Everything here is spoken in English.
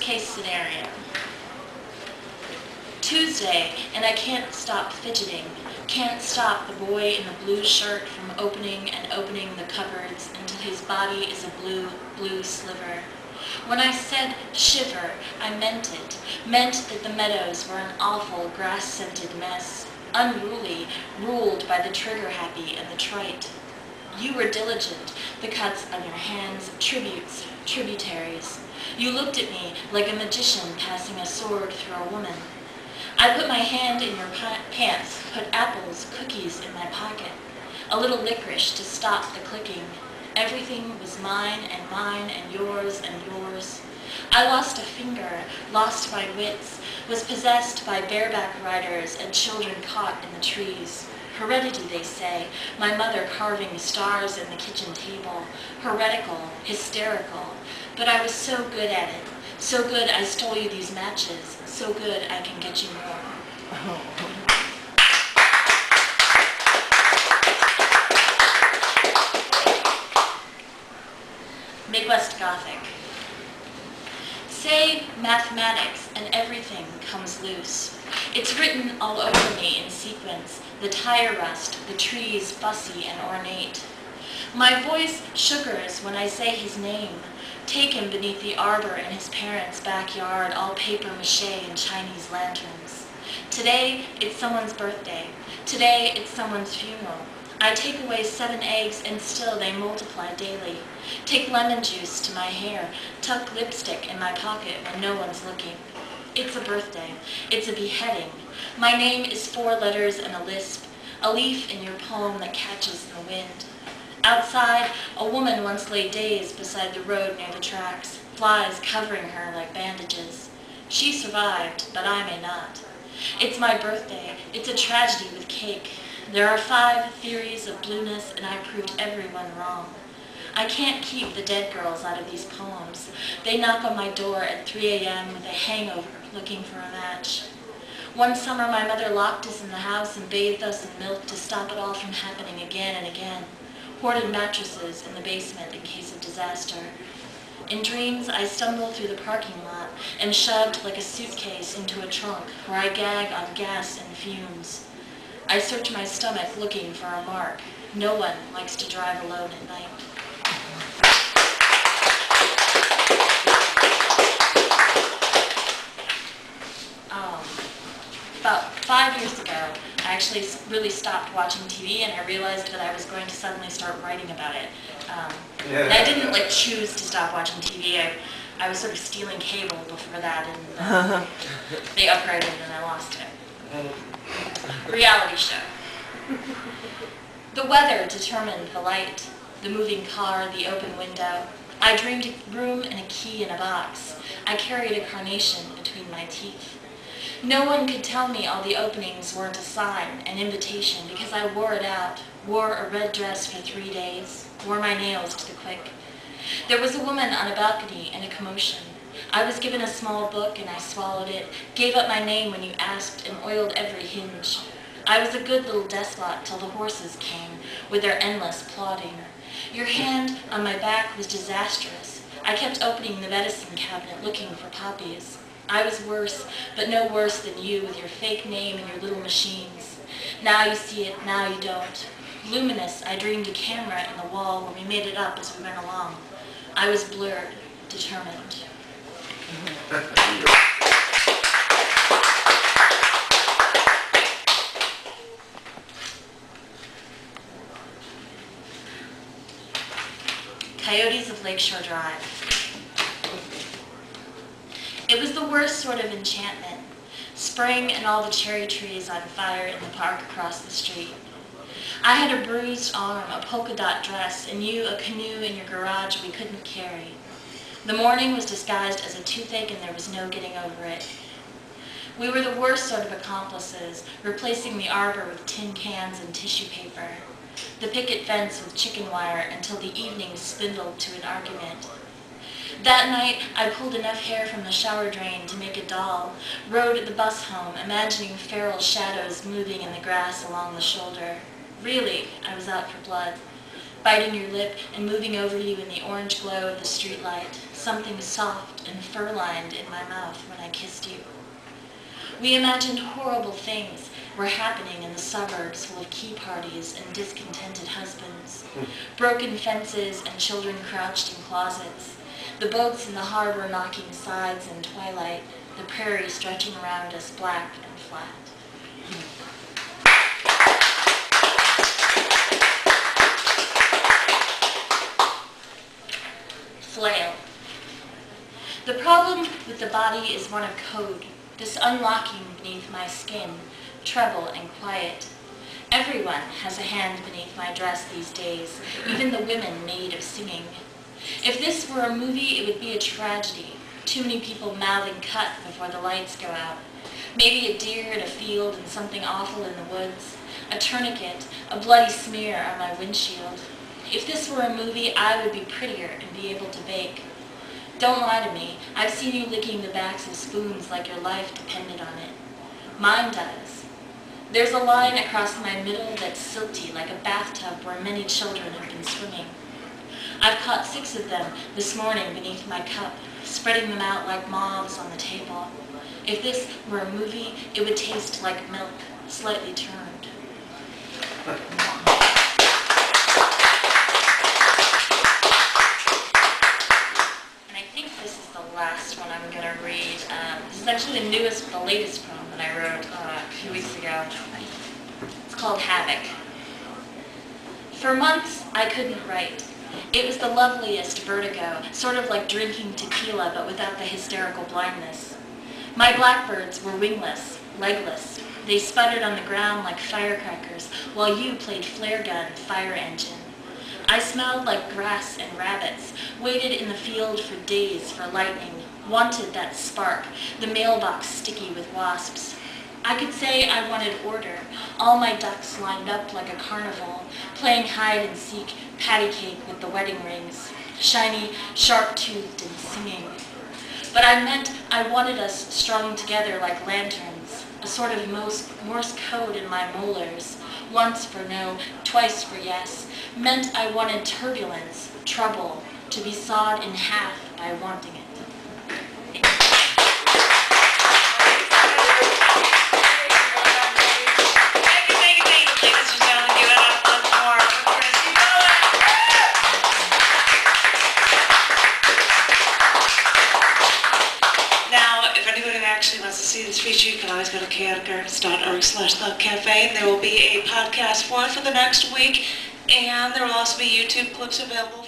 case scenario. Tuesday, and I can't stop fidgeting. Can't stop the boy in the blue shirt from opening and opening the cupboards until his body is a blue, blue sliver. When I said shiver, I meant it. Meant that the meadows were an awful, grass-scented mess, unruly, ruled by the trigger-happy and the trite. You were diligent, the cuts on your hands, tributes, tributaries. You looked at me like a magician passing a sword through a woman. I put my hand in your pants, put apples, cookies in my pocket, a little licorice to stop the clicking. Everything was mine and yours and yours. I lost a finger, lost my wits, was possessed by bareback riders and children caught in the trees. Heredity, they say, my mother carving stars in the kitchen table, heretical, hysterical. But I was so good at it, so good I stole you these matches, so good I can get you more. Midwest Gothic. Say mathematics and everything comes loose. It's written all over me in sequence, the tire rust, the trees fussy and ornate. My voice sugars when I say his name. Take him beneath the arbor in his parents' backyard, all paper mache and Chinese lanterns. Today, it's someone's birthday. Today, it's someone's funeral. I take away 7 eggs and still they multiply daily. Take lemon juice to my hair, tuck lipstick in my pocket when no one's looking. It's a birthday. It's a beheading. My name is 4 letters and a lisp, a leaf in your poem that catches in the wind. Outside, a woman once lay dazed beside the road near the tracks, flies covering her like bandages. She survived, but I may not. It's my birthday. It's a tragedy with cake. There are 5 theories of blueness, and I proved everyone wrong. I can't keep the dead girls out of these poems. They knock on my door at 3 a.m. with a hangover, looking for a match. One summer, my mother locked us in the house and bathed us in milk to stop it all from happening again and again. Hoarded mattresses in the basement in case of disaster. In dreams, I stumble through the parking lot and shoved like a suitcase into a trunk where I gag on gas and fumes. I search my stomach looking for a mark. No one likes to drive alone at night. About 5 years ago, I actually really stopped watching TV, and I realized that I was going to suddenly start writing about it. And I didn't choose to stop watching TV. I was sort of stealing cable before that, and they upgraded and I lost it. Reality show. The weather determined the light, the moving car, the open window. I dreamed a room and a key in a box. I carried a carnation between my teeth. No one could tell me all the openings weren't a sign, an invitation, because I wore it out, wore a red dress for 3 days, wore my nails to the quick. There was a woman on a balcony in a commotion. I was given a small book and I swallowed it, gave up my name when you asked, and oiled every hinge. I was a good little despot till the horses came, with their endless plodding. Your hand on my back was disastrous. I kept opening the medicine cabinet looking for poppies. I was worse, but no worse than you with your fake name and your little machines. Now you see it, now you don't. Luminous, I dreamed a camera in the wall when we made it up as we went along. I was blurred, determined. Coyotes of Lakeshore Drive. It was the worst sort of enchantment. Spring and all the cherry trees on fire in the park across the street. I had a bruised arm, a polka dot dress, and you a canoe in your garage we couldn't carry. The morning was disguised as a toothache and there was no getting over it. We were the worst sort of accomplices, replacing the arbor with tin cans and tissue paper. The picket fence with chicken wire until the evening spindled to an argument. That night, I pulled enough hair from the shower drain to make a doll, rode the bus home, imagining feral shadows moving in the grass along the shoulder. Really, I was out for blood. biting your lip and moving over you in the orange glow of the streetlight, something soft and fur-lined in my mouth when I kissed you. We imagined horrible things were happening in the suburbs full of key parties and discontented husbands, broken fences and children crouched in closets, the boats in the harbor knocking sides in twilight, the prairie stretching around us black and flat. Flail. The problem with the body is one of code, this unlocking beneath my skin, treble and quiet. Everyone has a hand beneath my dress these days, even the women made of singing. If this were a movie, it would be a tragedy. Too many people mouthing cut before the lights go out. Maybe a deer in a field and something awful in the woods. A tourniquet, a bloody smear on my windshield. If this were a movie, I would be prettier and be able to bake. Don't lie to me. I've seen you licking the backs of spoons like your life depended on it. Mine does. There's a line across my middle that's silty like a bathtub where many children have been swimming. I've caught 6 of them this morning beneath my cup, spreading them out like moths on the table. If this were a movie, it would taste like milk, slightly turned. And I think this is the last one I'm going to read. This is actually the latest poem that I wrote a few weeks ago. It's called Havoc. For months, I couldn't write. It was the loveliest vertigo, sort of like drinking tequila but without the hysterical blindness. My blackbirds were wingless, legless. They sputtered on the ground like firecrackers while you played flare gun, fire engine. I smelled like grass and rabbits, waited in the field for days for lightning, wanted that spark, the mailbox sticky with wasps. I could say I wanted order, all my ducks lined up like a carnival, playing hide and seek, patty cake with the wedding rings, shiny, sharp-toothed and singing. But I meant I wanted us strung together like lanterns, a sort of Morse code in my molars, once for no, twice for yes, meant I wanted turbulence, trouble, to be sawed in half by wanting it. Wants to see this feature, you can always go to chaoticarts.org/thecafe, and there will be a podcast for the next week, and there will also be YouTube clips available